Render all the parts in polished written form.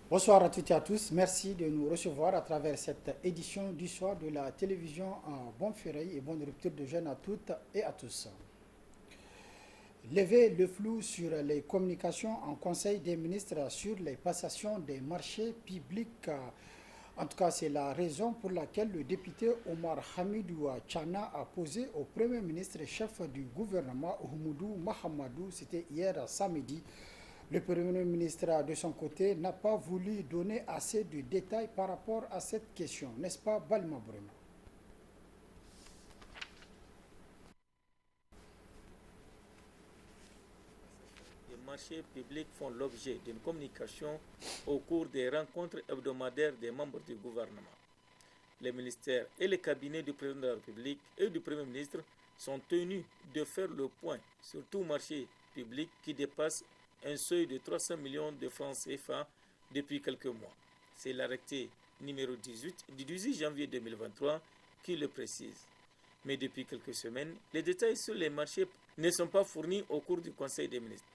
Bonsoir à toutes et à tous. Merci de nous recevoir à travers cette édition du soir de la télévision en Bonferré et bonne rupture de jeunes à toutes et à tous. Lever le flou sur les communications en Conseil des ministres sur les passations des marchés publics. En tout cas, c'est la raison pour laquelle le député Omar Hamidou Chana a posé au Premier ministre chef du gouvernement Oumoudou Mahamadou, c'était hier samedi. Le Premier ministre, de son côté, n'a pas voulu donner assez de détails par rapport à cette question, n'est-ce pas, Balma Bruno? Les marchés publics font l'objet d'une communication au cours des rencontres hebdomadaires des membres du gouvernement. Les ministères et les cabinets du président de la République et du Premier ministre sont tenus de faire le point sur tout marché public qui dépasse un seuil de 300 millions de francs CFA depuis quelques mois. C'est l'arrêté numéro 18 du 18 janvier 2023 qui le précise. Mais depuis quelques semaines, les détails sur les marchés ne sont pas fournis au cours du Conseil des ministres.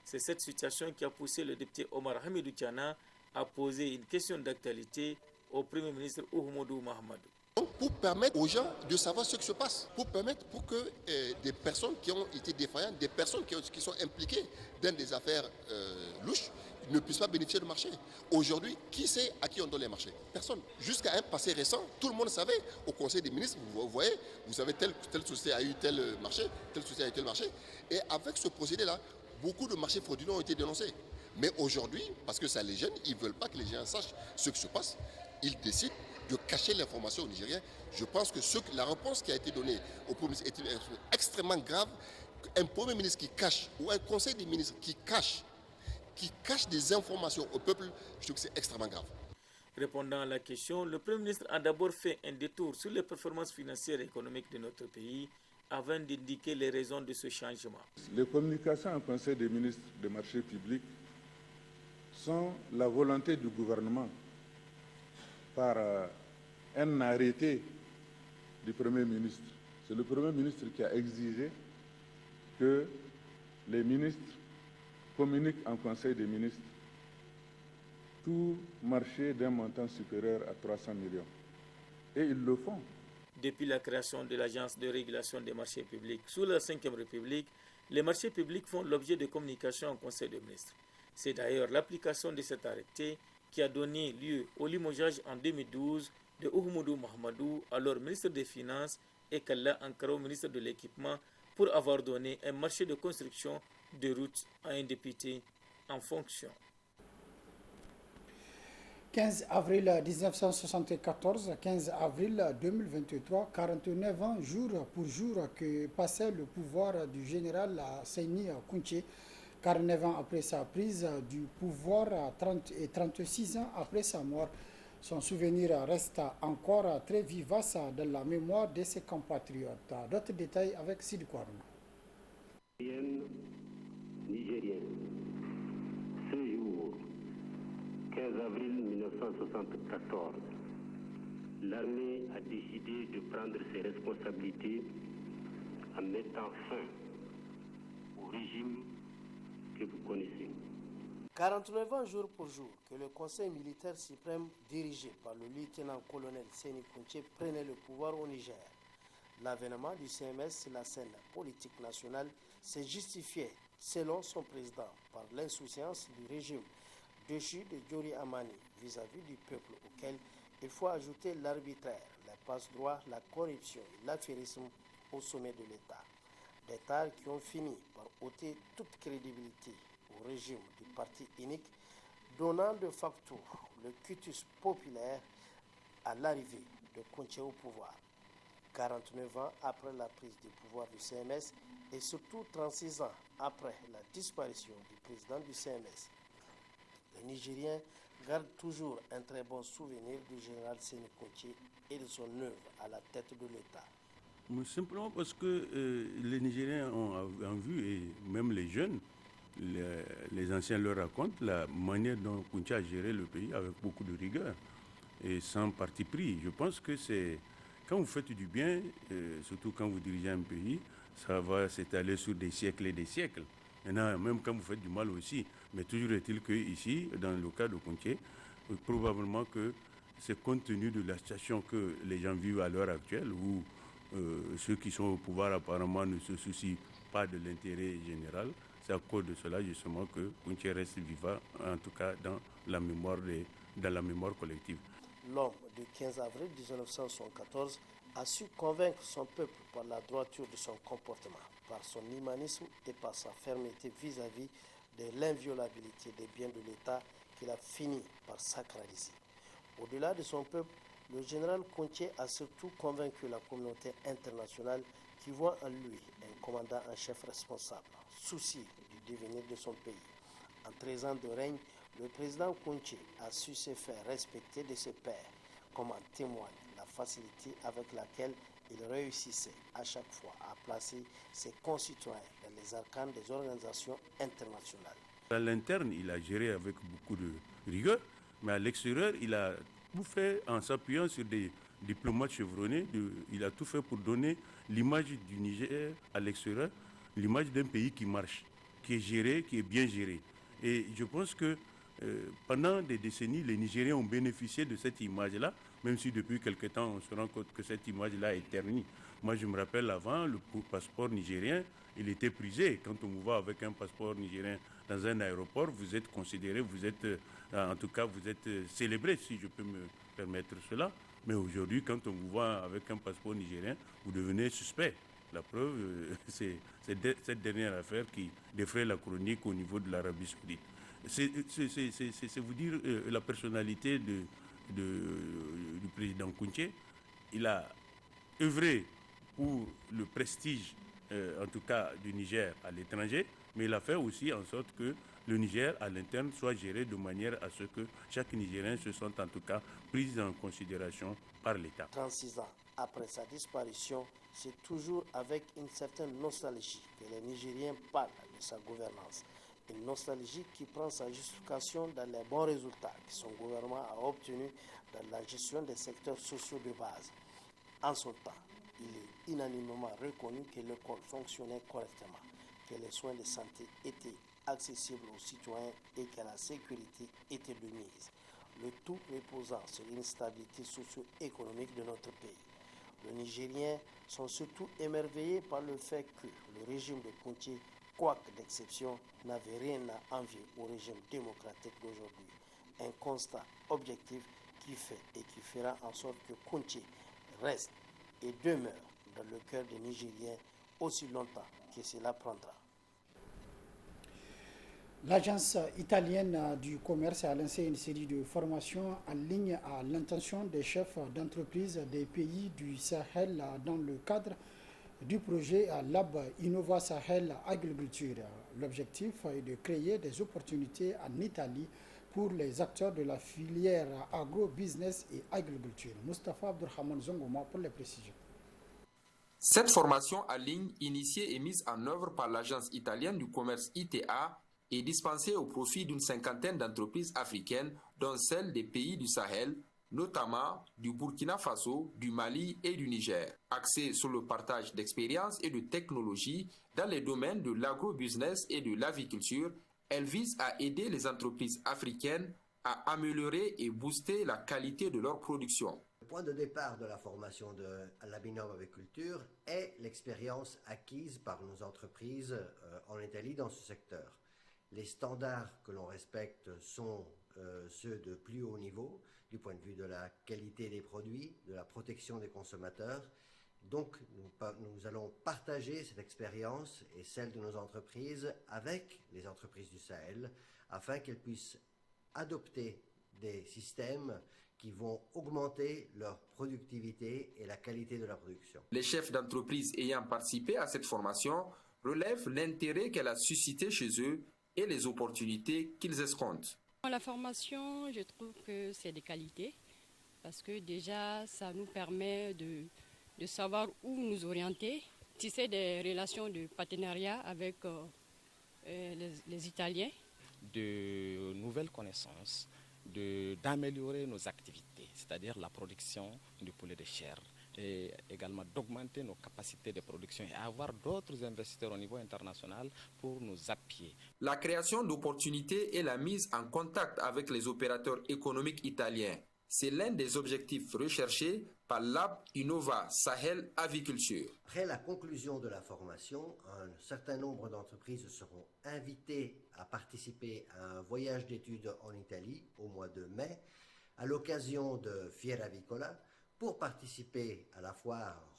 C'est cette situation qui a poussé le député Omar Hamidou Tiana à poser une question d'actualité au Premier ministre Oumoudou Mahamadou. Donc pour permettre aux gens de savoir ce qui se passe, pour que des personnes qui ont été défaillantes, des personnes qui sont impliquées dans des affaires louches, ne puissent pas bénéficier du marché. Aujourd'hui, qui sait à qui on donne les marchés? Personne. Jusqu'à un passé récent, tout le monde savait. Au Conseil des ministres, vous voyez, vous savez, telle société a eu tel marché, telle société a eu tel marché. Et avec ce procédé-là, beaucoup de marchés frauduleux ont été dénoncés. Mais aujourd'hui, parce que ça les gêne, ils ne veulent pas que les gens sachent ce qui se passe, ils décident de cacher l'information aux Nigériens. Je pense que la réponse qui a été donnée au Premier ministre est extrêmement grave. Un Premier ministre qui cache, ou un Conseil des ministres qui cache des informations au peuple, je trouve que c'est extrêmement grave. Répondant à la question, le Premier ministre a d'abord fait un détour sur les performances financières et économiques de notre pays avant d'indiquer les raisons de ce changement. Les communications en Conseil des ministres des marchés publics sont la volonté du gouvernement par un arrêté du Premier ministre. C'est le Premier ministre qui a exigé que les ministres communiquent en Conseil des ministres tout marché d'un montant supérieur à 300 millions. Et ils le font. Depuis la création de l'Agence de régulation des marchés publics sous la Ve République, les marchés publics font l'objet de communication en Conseil des ministres. C'est d'ailleurs l'application de cet arrêté qui a donné lieu au limogeage en 2012 de Oumoudou Mahamadou, alors ministre des Finances, et Kalla Ankaro, ministre de l'Équipement, pour avoir donné un marché de construction de routes à un député en fonction. 15 avril 1974, 15 avril 2023, 49 ans jour pour jour que passait le pouvoir du général Seyni Kounché, 49 ans après sa prise du pouvoir et 36 ans après sa mort. Son souvenir reste encore très vivace dans la mémoire de ses compatriotes. D'autres détails avec Sidi Kouarma. Nigérien, ce jour, 15 avril 1974, l'armée a décidé de prendre ses responsabilités en mettant fin au régime que vous connaissez. 49 ans jour pour jour que le Conseil militaire suprême dirigé par le lieutenant-colonel Seyni Kounché prenait le pouvoir au Niger. L'avènement du CMS sur la scène politique nationale s'est justifié, selon son président, par l'insouciance du régime déchu de Djori Amani vis-à-vis du peuple auquel il faut ajouter l'arbitraire, la passe-droit, la corruption et l'affairisme au sommet de l'État. Des tares qui ont fini par ôter toute crédibilité au régime du parti unique, donnant de facto le quitus populaire à l'arrivée de Kounché au pouvoir. 49 ans après la prise du pouvoir du CMS et surtout 36 ans après la disparition du président du CMS. Les Nigériens gardent toujours un très bon souvenir du général Seyni Kounché et de son œuvre à la tête de l'État. Simplement parce que les Nigériens ont vu, et même les jeunes, les anciens leur racontent la manière dont Kounché a géré le pays avec beaucoup de rigueur et sans parti pris. Je pense que c'est quand vous faites du bien, surtout quand vous dirigez un pays, ça va s'étaler sur des siècles et des siècles. Maintenant, même quand vous faites du mal aussi. Mais toujours est-il qu'ici, dans le cas de Kounché, probablement que c'est compte tenu de la situation que les gens vivent à l'heure actuelle, où ceux qui sont au pouvoir apparemment ne se soucient pas de l'intérêt général. C'est à cause de cela justement que Kounché reste vivant, en tout cas dans la mémoire collective. L'homme du 15 avril 1974 a su convaincre son peuple par la droiture de son comportement, par son humanisme et par sa fermeté vis-à-vis de l'inviolabilité des biens de l'État qu'il a fini par sacraliser. Au-delà de son peuple, le général Kounché a surtout convaincu la communauté internationale qui voit en lui un commandant en chef responsable, soucieux du devenir de son pays. En 13 ans de règne, le président Kounché a su se faire respecter de ses pairs, comme en témoigne la facilité avec laquelle il réussissait à chaque fois à placer ses concitoyens dans les arcanes des organisations internationales. À l'interne, il a géré avec beaucoup de rigueur, mais à l'extérieur, il a tout fait en s'appuyant sur des diplomates chevronnés. Il a tout fait pour donner l'image du Niger à l'extérieur, l'image d'un pays qui marche, qui est géré, qui est bien géré. Et je pense que pendant des décennies, les Nigériens ont bénéficié de cette image-là, même si depuis quelque temps, on se rend compte que cette image-là est ternie. Moi, je me rappelle avant, le passeport nigérien, il était prisé. Quand on vous voit avec un passeport nigérien dans un aéroport, vous êtes considéré, vous êtes, en tout cas, vous êtes célébré, si je peux me permettre cela. Mais aujourd'hui, quand on vous voit avec un passeport nigérien, vous devenez suspect. La preuve, c'est cette dernière affaire qui défraie la chronique au niveau de l'Arabie Saoudite. C'est vous dire la personnalité du président Kounché. Il a œuvré pour le prestige, en tout cas du Niger à l'étranger, mais il a fait aussi en sorte que le Niger à l'interne soit géré de manière à ce que chaque Nigérien se sente en tout cas pris en considération par l'État. 36 ans après sa disparition, c'est toujours avec une certaine nostalgie que les Nigériens parlent de sa gouvernance. Une nostalgie qui prend sa justification dans les bons résultats que son gouvernement a obtenus dans la gestion des secteurs sociaux de base. En son temps, il est unanimement reconnu que l'école fonctionnait correctement, que les soins de santé étaient accessibles aux citoyens et que la sécurité était de mise. Le tout reposant sur une stabilité socio-économique de notre pays. Les Nigériens sont surtout émerveillés par le fait que le régime de Kounché, quoique d'exception, n'avait rien à envier au régime démocratique d'aujourd'hui. Un constat objectif qui fait et qui fera en sorte que Kounché reste et demeure dans le cœur des Nigériens aussi longtemps que cela prendra. L'agence italienne du commerce a lancé une série de formations en ligne à l'intention des chefs d'entreprise des pays du Sahel dans le cadre du projet Lab Innova Sahel Agriculture. L'objectif est de créer des opportunités en Italie pour les acteurs de la filière agro-business et agriculture. Moustapha Abdurrahman Zongoma pour les précisions. Cette formation en ligne, initiée et mise en œuvre par l'agence italienne du commerce ITA, est dispensée au profit d'une cinquantaine d'entreprises africaines, dont celles des pays du Sahel, notamment du Burkina Faso, du Mali et du Niger. Axée sur le partage d'expériences et de technologies dans les domaines de l'agro-business et de l'aviculture, elle vise à aider les entreprises africaines à améliorer et booster la qualité de leur production. Le point de départ de la formation de Lab Innova Agriculture est l'expérience acquise par nos entreprises en Italie dans ce secteur. Les standards que l'on respecte sont ceux de plus haut niveau, du point de vue de la qualité des produits, de la protection des consommateurs. Donc, nous allons partager cette expérience et celle de nos entreprises avec les entreprises du Sahel, afin qu'elles puissent adopter des systèmes qui vont augmenter leur productivité et la qualité de la production. Les chefs d'entreprise ayant participé à cette formation relèvent l'intérêt qu'elle a suscité chez eux et les opportunités qu'ils escomptent. La formation, je trouve que c'est de qualité parce que déjà, ça nous permet de savoir où nous orienter, tisser des relations de partenariat avec les Italiens. De nouvelles connaissances, d'améliorer nos activités, c'est-à-dire la production du poulet de chair, et également d'augmenter nos capacités de production et avoir d'autres investisseurs au niveau international pour nous appuyer. La création d'opportunités et la mise en contact avec les opérateurs économiques italiens, c'est l'un des objectifs recherchés par Lab Innova Sahel Aviculture. Après la conclusion de la formation, un certain nombre d'entreprises seront invitées à participer à un voyage d'études en Italie au mois de mai, à l'occasion de Fiera Avicola, pour participer à la foire,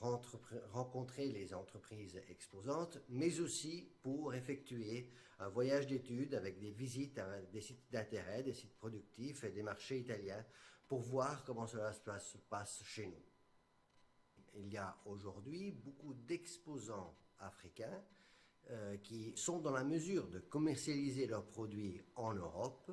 rencontrer les entreprises exposantes, mais aussi pour effectuer un voyage d'études avec des visites à des sites d'intérêt, des sites productifs et des marchés italiens, pour voir comment cela se passe chez nous. Il y a aujourd'hui beaucoup d'exposants africains qui sont dans la mesure de commercialiser leurs produits en Europe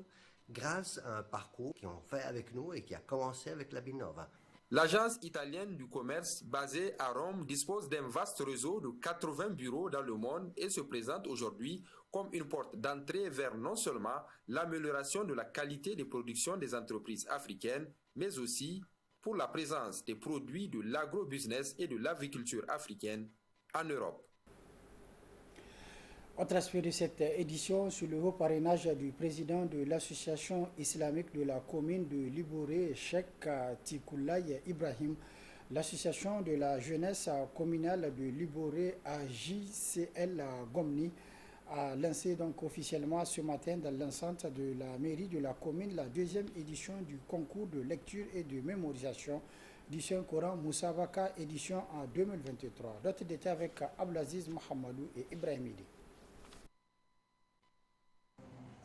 grâce à un parcours qu'ils ont fait avec nous et qui a commencé avec la Binova. L'agence italienne du commerce basée à Rome dispose d'un vaste réseau de 80 bureaux dans le monde et se présente aujourd'hui comme une porte d'entrée vers non seulement l'amélioration de la qualité des productions des entreprises africaines, mais aussi pour la présence des produits de l'agrobusiness et de l'agriculture africaine en Europe. Autre aspect de cette édition, sous le haut parrainage du président de l'association islamique de la commune de Libouré, Cheikh Tikoulaye Ibrahim, l'association de la jeunesse communale de Libouré AJCL Gomni a lancé donc officiellement ce matin dans l'enceinte de la mairie de la commune la deuxième édition du concours de lecture et de mémorisation du Saint-Coran Moussabaka édition en 2023. D'autres détails avec Abdelaziz Mohamedou et Ibrahim Idi.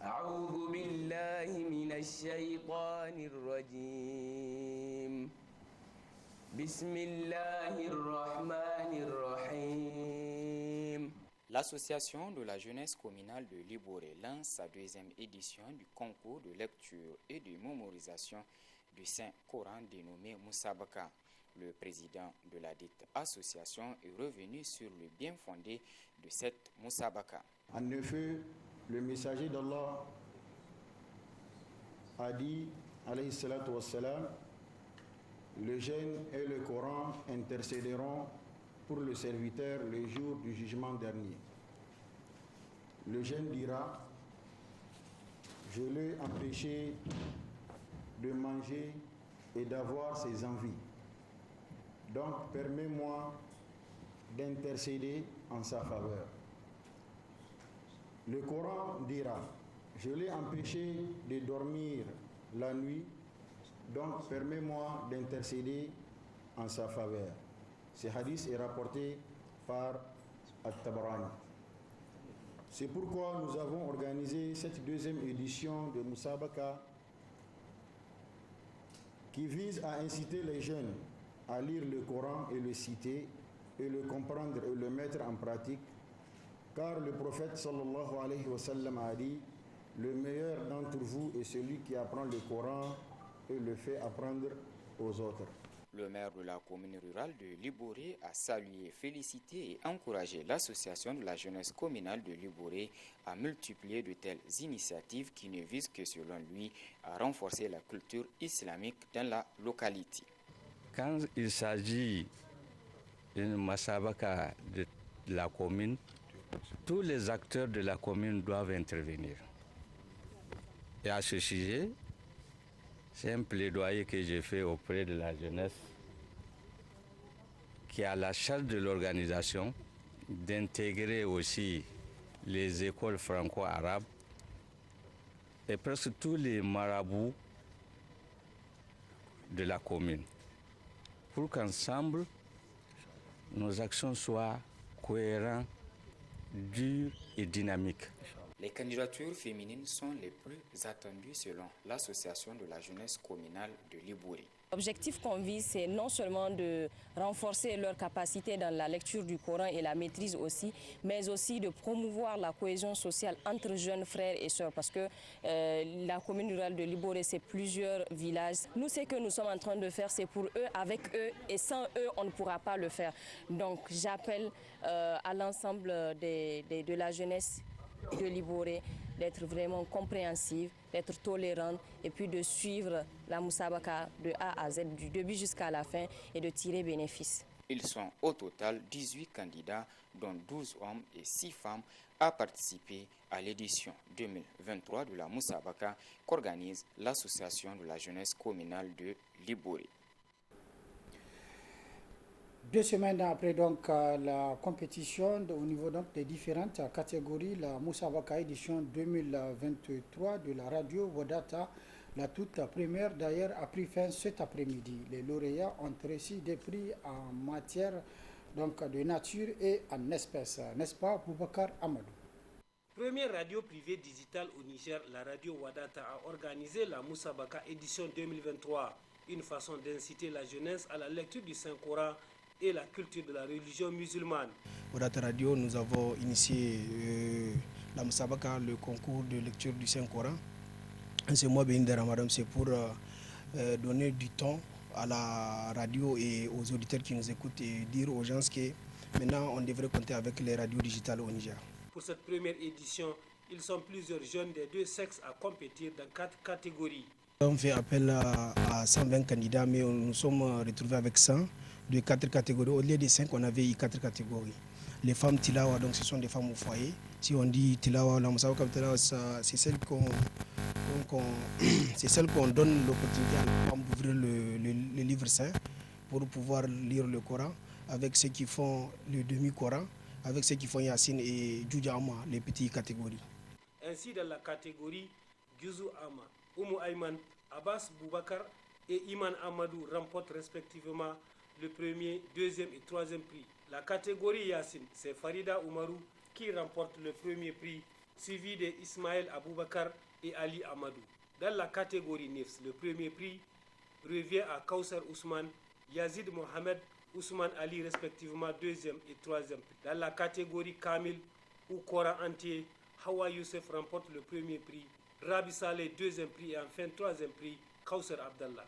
أعوذ بالله من الشيطان الرجيم بسم الله الرحمن الرحيم. L'association de la jeunesse communale de Libouré lance sa deuxième édition du concours de lecture et de mémorisation du Saint-Coran dénommé Moussabaka. Le président de la dite association est revenu sur le bien fondé de cette Moussabaka. En effet, le messager d'Allah a dit, alayhi salatu wassalam, le jeûne et le Coran intercéderont pour le serviteur le jour du jugement dernier. Le jeûne dira, je l'ai empêché de manger et d'avoir ses envies. Donc permets-moi d'intercéder en sa faveur. Le Coran dira, je l'ai empêché de dormir la nuit, donc permets-moi d'intercéder en sa faveur. Ce hadith est rapporté par At-Tabarani. C'est pourquoi nous avons organisé cette deuxième édition de Moussabaka qui vise à inciter les jeunes à lire le Coran et le citer, et le comprendre et le mettre en pratique. Car le prophète sallallahu alayhi wa sallam a dit, le meilleur d'entre vous est celui qui apprend le Coran et le fait apprendre aux autres. Le maire de la commune rurale de Libouré a salué, félicité et encouragé l'association de la jeunesse communale de Libouré à multiplier de telles initiatives qui ne visent que, selon lui, à renforcer la culture islamique dans la localité. Quand il s'agit d'une Moussabaka de la commune, tous les acteurs de la commune doivent intervenir. Et à ce sujet, c'est un plaidoyer que j'ai fait auprès de la jeunesse qui a la charge de l'organisation d'intégrer aussi les écoles franco-arabes et presque tous les marabouts de la commune pour qu'ensemble nos actions soient cohérentes, dures et dynamiques. Les candidatures féminines sont les plus attendues selon l'association de la jeunesse communale de Libouré. L'objectif qu'on vise, c'est non seulement de renforcer leur capacité dans la lecture du Coran et la maîtrise aussi, mais aussi de promouvoir la cohésion sociale entre jeunes frères et sœurs, parce que la commune rurale de Libouré, c'est plusieurs villages. Nous, ce que nous sommes en train de faire, c'est pour eux, avec eux, et sans eux, on ne pourra pas le faire. Donc, j'appelle à l'ensemble de la jeunesse de Libouré d'être vraiment compréhensive, d'être tolérante et puis de suivre la Moussabaka de A à Z, du début jusqu'à la fin et de tirer bénéfice. Ils sont au total 18 candidats, dont 12 hommes et 6 femmes, à participer à l'édition 2023 de la Moussabaka qu'organise l'Association de la jeunesse communale de Libouré. 2 semaines après donc la compétition au niveau donc des différentes catégories, la Moussabaka édition 2023 de la radio Wadata, la toute première d'ailleurs a pris fin cet après-midi. Les lauréats ont reçu des prix en matière donc de nature et en espèces, n'est-ce pas Boubacar Amadou? Première radio privée digitale au Niger, la radio Wadata a organisé la Moussabaka édition 2023, une façon d'inciter la jeunesse à la lecture du Saint-Coran et la culture de la religion musulmane. Wadata Radio, nous avons initié la Moussabaka, le concours de lecture du Saint-Coran. Ce mois béni de Ramadan, c'est pour donner du temps à la radio et aux auditeurs qui nous écoutent et dire aux gens que maintenant on devrait compter avec les radios digitales au Niger. Pour cette première édition, ils sont plusieurs jeunes des deux sexes à compétir dans 4 catégories. On fait appel à 120 candidats, mais nous sommes retrouvés avec 100 de 4 catégories. Au lieu des 5, on avait eu 4 catégories. Les femmes Tilawa, donc ce sont des femmes au foyer. Si on dit Tilawa, la Moussabaka Tilawa, c'est celle qu'on donne l'opportunité à la femme d'ouvrir le livre saint pour pouvoir lire le Coran, avec ceux qui font le demi-Coran, avec ceux qui font Yassine et Djoudjama, les petites catégories. Ainsi, dans la catégorie Djouzou Ama, Oumou Ayman, Abbas Boubacar et Iman Amadou remportent respectivement le premier, deuxième et troisième prix. La catégorie Yassine, c'est Farida Oumarou qui remporte le premier prix, suivi de Ismaël Aboubakar et Ali Amadou. Dans la catégorie Nifs, le premier prix revient à Kaussar Ousmane, Yazid Mohamed, Ousmane Ali respectivement deuxième et troisième prix. Dans la catégorie Kamil ou Coran entier, Hawa Youssef remporte le premier prix, Rabi Saleh deuxième prix et enfin troisième prix, Kaussar Abdallah.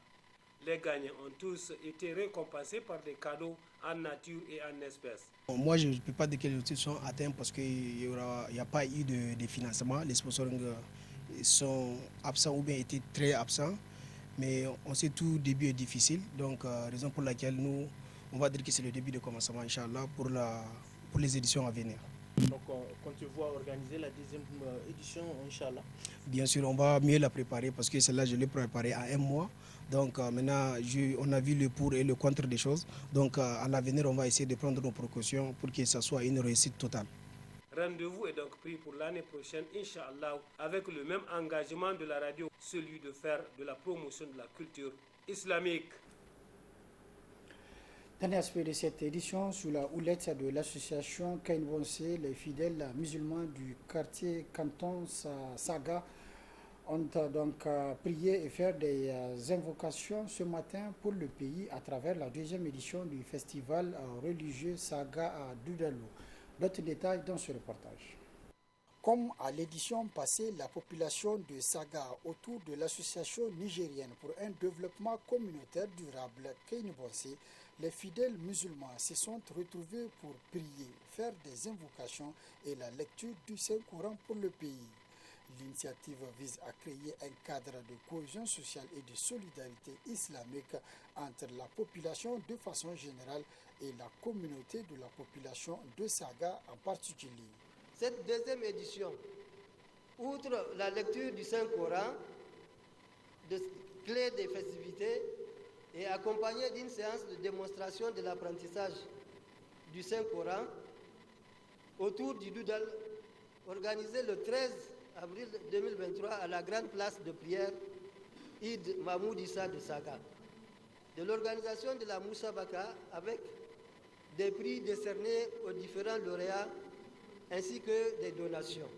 Les gagnants ont tous été récompensés par des cadeaux en nature et en espèces. Moi, je ne peux pas dire que les objectifs sont atteints parce qu'il n'y a pas eu de financement. Les sponsoring sont absents ou bien étaient très absents. Mais on sait tout début est difficile. Donc, raison pour laquelle nous, on va dire que c'est le début de commencement, Inch'Allah, pour les éditions à venir. Donc, quand tu vois organiser la deuxième édition, Inch'Allah? Bien sûr, on va mieux la préparer parce que celle-là, je l'ai préparée à 1 mois. Donc maintenant, on a vu le pour et le contre des choses. Donc à l'avenir, on va essayer de prendre nos précautions pour que ça soit une réussite totale. Rendez-vous est donc pris pour l'année prochaine, Inch'Allah, avec le même engagement de la radio, celui de faire de la promotion de la culture islamique. Dernier aspect de cette édition, sous la houlette de l'association Kainbonse, les fidèles musulmans du quartier Canton Saga ont donc prié et fait des invocations ce matin pour le pays à travers la deuxième édition du festival religieux Saga à Doudalou. D'autres détails dans ce reportage. Comme à l'édition passée, la population de Saga autour de l'association nigérienne pour un développement communautaire durable Kainbonse, les fidèles musulmans se sont retrouvés pour prier, faire des invocations et la lecture du Saint-Coran pour le pays. L'initiative vise à créer un cadre de cohésion sociale et de solidarité islamique entre la population de façon générale et la communauté de la population de Saga en particulier. Cette deuxième édition, outre la lecture du Saint-Coran, de clés des festivités, est accompagnée d'une séance de démonstration de l'apprentissage du Saint-Coran autour du Doudal, organisé le 13 avril 2023 à la grande place de prière Id Mahmoud Issa de Saga, de l'organisation de la Moussabaka avec des prix décernés aux différents lauréats ainsi que des donations.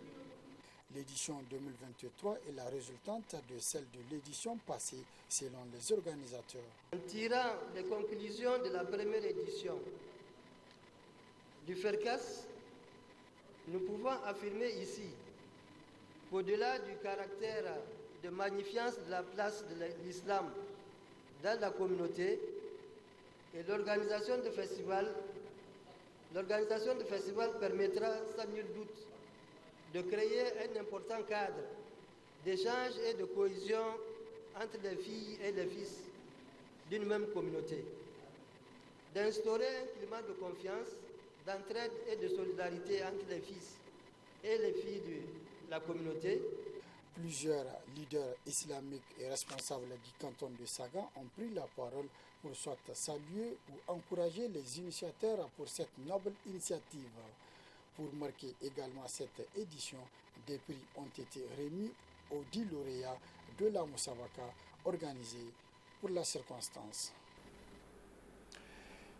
L'édition 2023 est la résultante de celle de l'édition passée selon les organisateurs. En tirant les conclusions de la première édition du FERCAS, nous pouvons affirmer ici qu'au-delà du caractère de magnificence de la place de l'islam dans la communauté et l'organisation de festivals permettra sans nul doute de créer un important cadre d'échange et de cohésion entre les filles et les fils d'une même communauté, d'instaurer un climat de confiance, d'entraide et de solidarité entre les fils et les filles de la communauté. Plusieurs leaders islamiques et responsables du canton de Sagan ont pris la parole pour soit saluer ou encourager les initiateurs pour cette noble initiative. Pour marquer également cette édition, des prix ont été remis aux 10 lauréats de la Mousabaka organisée pour la circonstance.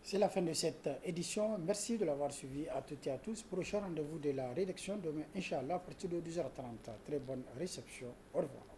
C'est la fin de cette édition. Merci de l'avoir suivi à toutes et à tous. Prochain rendez-vous de la rédaction demain, Inch'Allah, à partir de 12h30. Très bonne réception. Au revoir.